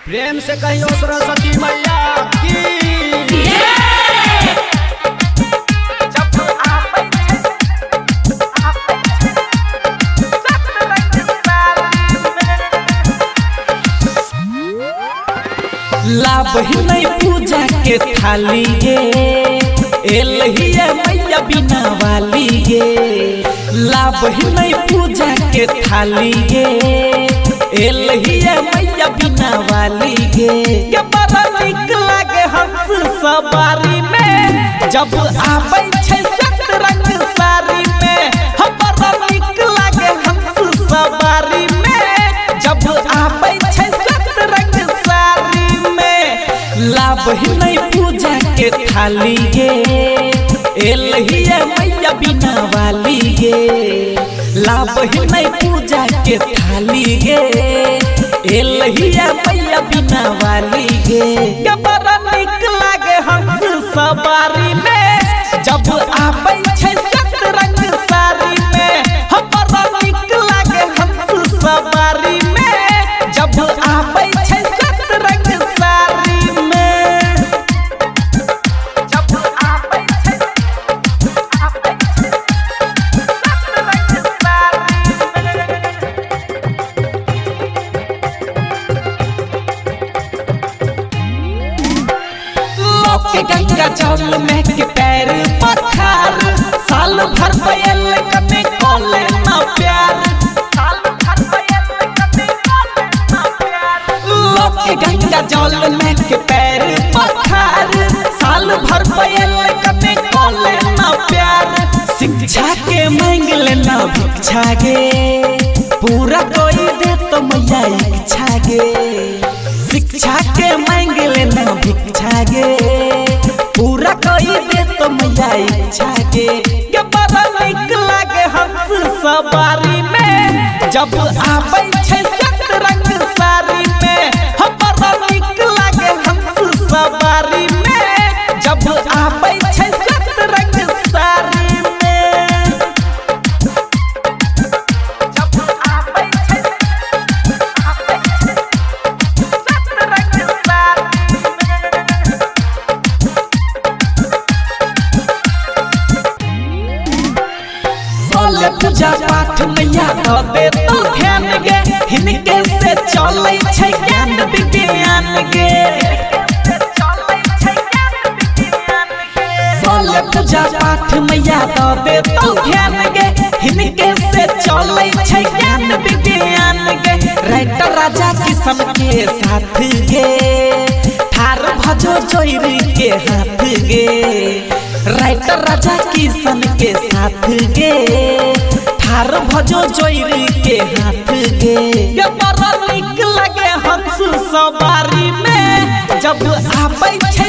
प्रेम से कहियो सरस्वती मैया की लाभ नहीं पूजा के थाली गे एलहिया मैया बिना वाली गे। लाभ नहीं पूजा के थाली गे एलहिया मैया बिना वाली गे। के बड़ा निक लागे हंस सवारी में जब आबै छै सतरंग साड़ी में। हम बड़ा निक लागे हंस सवारी में जब आबै छै सतरंग साड़ी में। लाभ नहीं पूजा के थाली गे एलहिया मैया बिना वाली गे। लाभ नहीं पूजा के थाली गे एलहिया मैया बिना वाली गे। के बड़ा निक लागे हंस सवारी में जब आबै छै सतरंग साड़ी में। हम बड़ा निक लागे हंस सवारी में जब आबै छै सतरंग साड़ी में। जब आबै छै सतरंग साड़ी में। गंगा जल में के पैर पखार साल भर पयल कने कोले ना प्यार। साल भर पयल कने कोले ना प्यार। लोके गंगा जल में के पैर पखार साल भर पयल कने कोले ना प्यार। शिक्षा के मांग लेना भिक्षा गे पूरा कोई दे तो मैया इच्छा गे। शिक्षा के मांग लेना भिक्षा गे पूरा कोई दे तो मैया इच्छा गे। के बड़ा निक लागे हंस सवारी में जब आबै छै सतरंग साड़ी में। हम बड़ा निक लागे हंस सवारी में जब आबै छै सतरंग साड़ी में। जब आबै छै सतरंग साड़ी में। बोले पूजा पाठ मैया दे तो ध्यान गे हिनके से चलै छै ज्ञान विज्ञान गे। बोले पूजा पाठ मैया दे तो ध्यान गे हिनके से चलै छै ज्ञान विज्ञान गे। राइटर राजा किशन के साथ गे ठार भजो चोरी के हाथ गे। राइटर राजा किशन के साथ गे ठार भजो चोरी के हाथ गे। के बड़ा निक लगे हंस सवारी में जब आबै छै